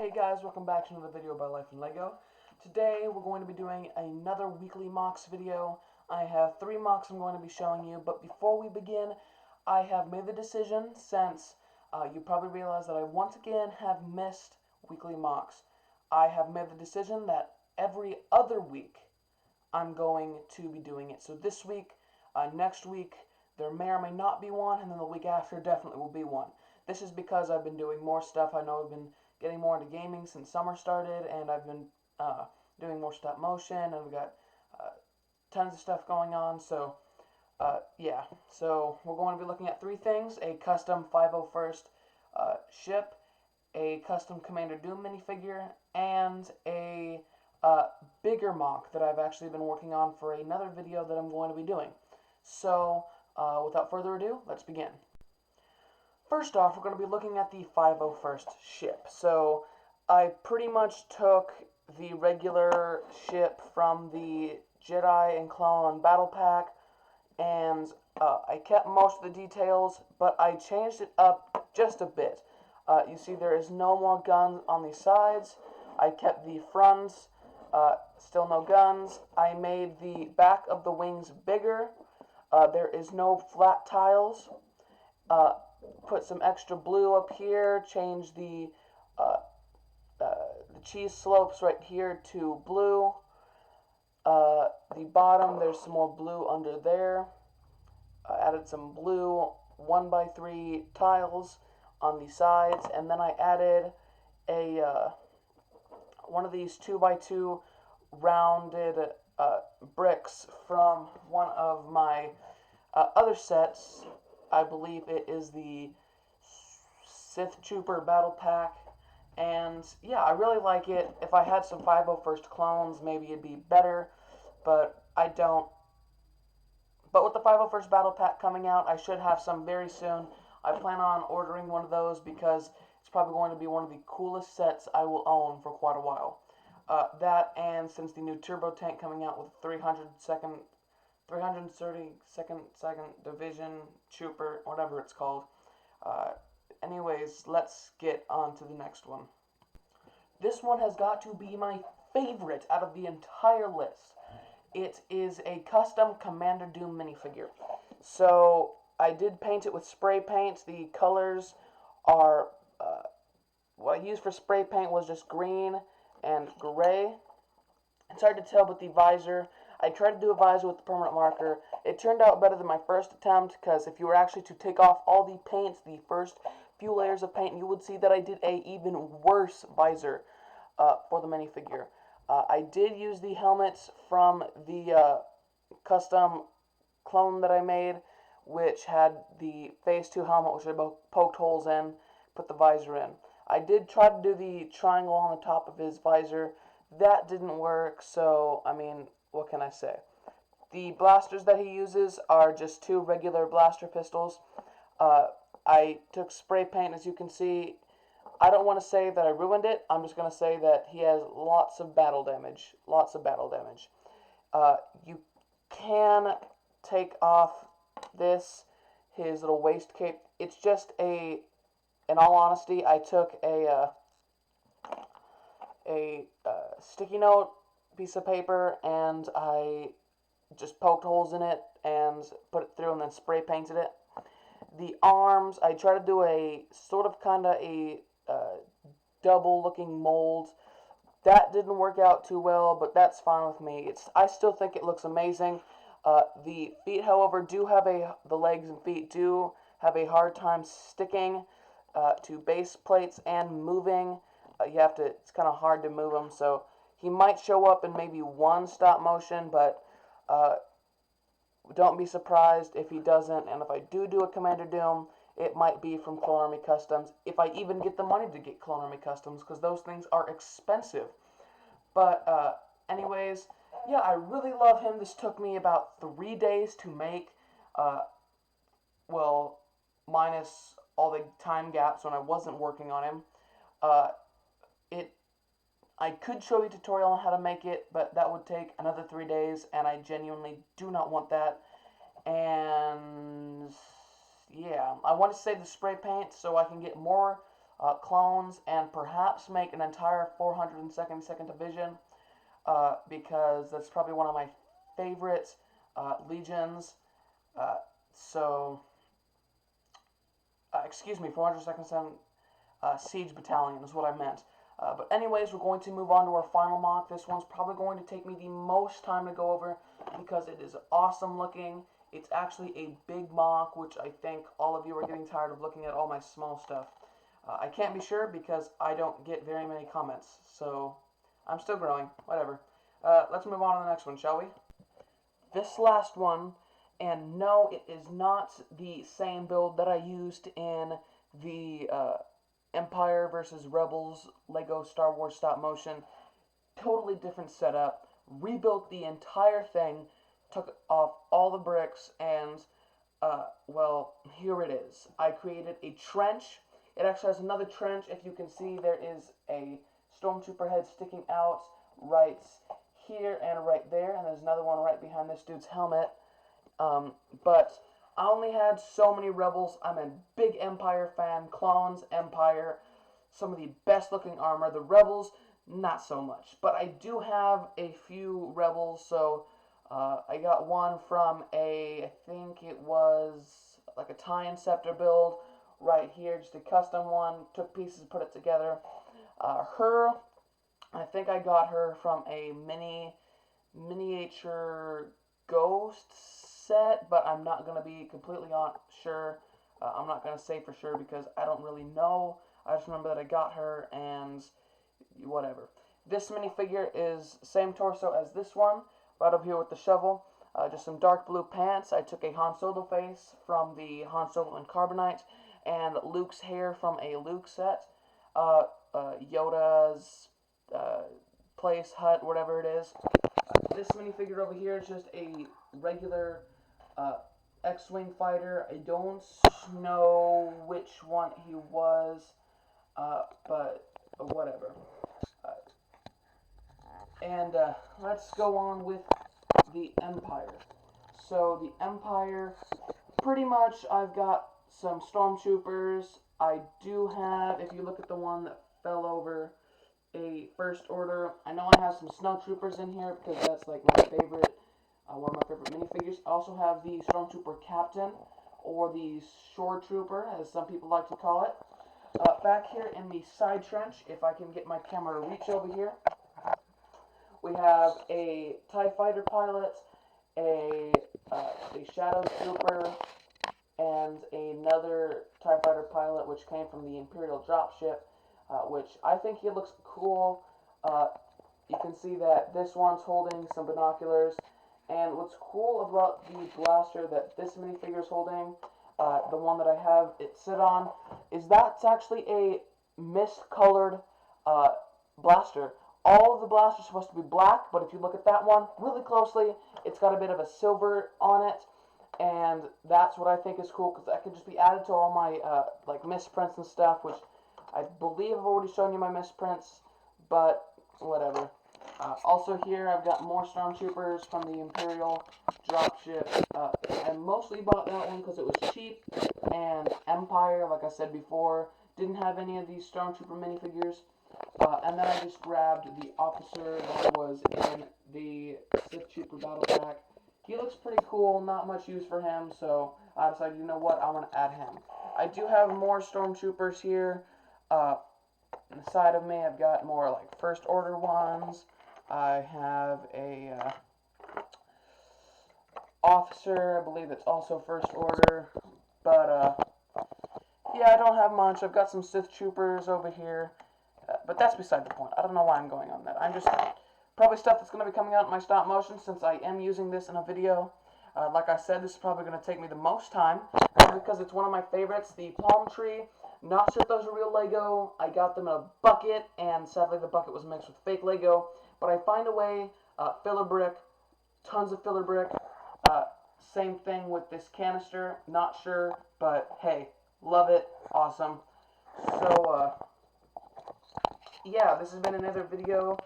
Hey guys, welcome back to another video by LifeInLego. Today we're going to be doing another weekly Mocs video. I have 3 Mocs I'm going to be showing you, but before we begin, I have made the decision, since you probably realize that I once again have missed weekly Mocs. I have made the decision that every other week I'm going to be doing it. So this week, next week, there may or may not be one, and then the week after definitely will be one. This is because I've been doing more stuff. I know I've been getting more into gaming since summer started, and I've been doing more stop motion, and we've got tons of stuff going on. So yeah, so we're going to be looking at 3 things: a custom 501st ship, a custom Commander Doom minifigure, and a bigger Moc that I've actually been working on for another video that I'm going to be doing. So without further ado, let's begin. First off, we're going to be looking at the 501st ship. So I pretty much took the regular ship from the Jedi and Clone Battle Pack, and I kept most of the details, but I changed it up just a bit. You see there is no more guns on the sides. I kept the fronts, still no guns. I made the back of the wings bigger. There is no flat tiles. Put some extra blue up here, change the cheese slopes right here to blue. The bottom, there's some more blue under there. Added some blue 1x3 tiles on the sides, and then I added a one of these 2x2 rounded bricks from one of my other sets. I believe it is the Sith Trooper Battle Pack, and yeah, I really like it. If I had some 501st clones, maybe it'd be better, but I don't. But with the 501st Battle Pack coming out, I should have some very soon. I plan on ordering one of those because it's probably going to be one of the coolest sets I will own for quite a while. That, and since the new Turbo Tank coming out with 332nd Division Trooper, whatever it's called. Anyways, let's get on to the next one. This one has got to be my favorite out of the entire list. It is a custom Commander Doom minifigure. So I did paint it with spray paint. The colors are, what I used for spray paint was just green and gray. It's hard to tell, but the visor, I tried to do a visor with the permanent marker. It turned out better than my first attempt, because if you were actually to take off all the paint, the first few layers of paint, you would see that I did a even worse visor for the minifigure. I did use the helmets from the custom clone that I made, which had the Phase 2 helmet, which I poked holes in, put the visor in. I did try to do the triangle on the top of his visor. That didn't work, so, I mean, what can I say? The blasters that he uses are just 2 regular blaster pistols. I took spray paint, as you can see. I don't want to say that I ruined it. I'm just going to say that he has lots of battle damage. Lots of battle damage. You can take off his little waist cape. It's just in all honesty, I took a sticky note piece of paper, and I just poked holes in it and put it through, and then spray painted it. The arms, I tried to do a sort of kind of a double looking mold. That didn't work out too well, but that's fine with me. I still think it looks amazing. The feet, however, the legs and feet do have a hard time sticking to base plates and moving. It's kind of hard to move them, so he might show up in maybe one stop motion, but don't be surprised if he doesn't. And if I do a Commander Doom, it might be from Clone Army Customs, if I even get the money to get Clone Army Customs, because those things are expensive. But anyways, yeah, I really love him. This took me about 3 days to make, well, minus all the time gaps when I wasn't working on him. I could show you a tutorial on how to make it, but that would take another 3 days, and I genuinely do not want that. And yeah, I want to save the spray paint so I can get more clones, and perhaps make an entire 402nd division, because that's probably one of my favorite legions. Excuse me, 402nd Siege Battalion is what I meant. But anyways, we're going to move on to our final mock. This one's probably going to take me the most time to go over because it is awesome looking. It's actually a big mock, which I think all of you are getting tired of looking at all my small stuff. I can't be sure because I don't get very many comments, so I'm still growing. Whatever. Let's move on to the next one, shall we? This last one, and no, it is not the same build that I used in the Empire versus Rebels Lego Star Wars stop motion. Totally different setup. Rebuilt the entire thing, took off all the bricks, and well, here it is. I created a trench. It actually has another trench. If you can see, there is a stormtrooper head sticking out right here and right there, and there's another one right behind this dude's helmet. But I only had so many Rebels. I'm a big Empire fan. Clones, Empire, some of the best looking armor. The Rebels, not so much. But I do have a few Rebels, so I got one from I think it was like a TIE and Scepter build right here, just a custom one. Took pieces, put it together. I think I got her from a miniature Ghost set, but I'm not going to be completely sure. I'm not going to say for sure because I don't really know. I just remember that I got her and whatever. This minifigure is same torso as this one, right up here with the shovel. Just some dark blue pants. I took a Han Solo face from the Han Solo and Carbonite, and Luke's hair from a Luke set. Yoda's place, hut, whatever it is. This minifigure over here is just a regular X-Wing fighter. I don't know which one he was, but whatever. And let's go on with the Empire. So the Empire, pretty much I've got some stormtroopers. I do have, if you look at the one that fell over, a First Order. I know I have some snowtroopers in here because that's like my favorite, one of my favorite minifigures. I also have the Stormtrooper Captain, or the Shore Trooper, as some people like to call it. Back here in the side trench, if I can get my camera to reach over here, we have a TIE Fighter pilot, a Shadow Trooper, and another TIE Fighter pilot, which came from the Imperial dropship, which I think he looks cool. You can see that this one's holding some binoculars, and what's cool about the blaster that this minifigure is holding, the one that I have it sit on, is that's actually a mist-colored blaster. All of the blasters are supposed to be black, but if you look at that one really closely, it's got a bit of a silver on it, and that's what I think is cool, because that could just be added to all my like misprints and stuff, which I believe I've already shown you my misprints, but whatever. Also here, I've got more Stormtroopers from the Imperial dropship. I mostly bought that one because it was cheap, and Empire, like I said before, didn't have any of these Stormtrooper minifigures. And then I just grabbed the officer that was in the Sith Trooper Battle Pack. He looks pretty cool, not much use for him, so I decided, you know what, I want to add him. I do have more Stormtroopers here. On the side of me, I've got more like First Order ones. I have a officer, I believe it's also First Order, but yeah, I don't have much. I've got some Sith Troopers over here, but that's beside the point. I don't know why I'm going on that. I'm just probably stuff that's going to be coming out in my stop motion since I am using this in a video. Like I said, this is probably going to take me the most time because it's one of my favorites, the palm tree. Not sure if those are real Lego. I got them in a bucket, and sadly the bucket was mixed with fake Lego. But I find a way, filler brick, tons of filler brick. Same thing with this canister. Not sure, but hey, love it. Awesome. So, yeah, this has been another video,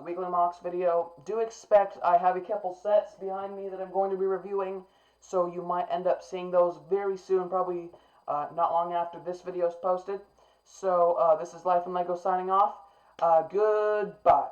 Weekly Mocs video. Do expect, I have a couple sets behind me that I'm going to be reviewing, so you might end up seeing those very soon, probably not long after this video is posted. So this is LifeInLego signing off. Goodbye.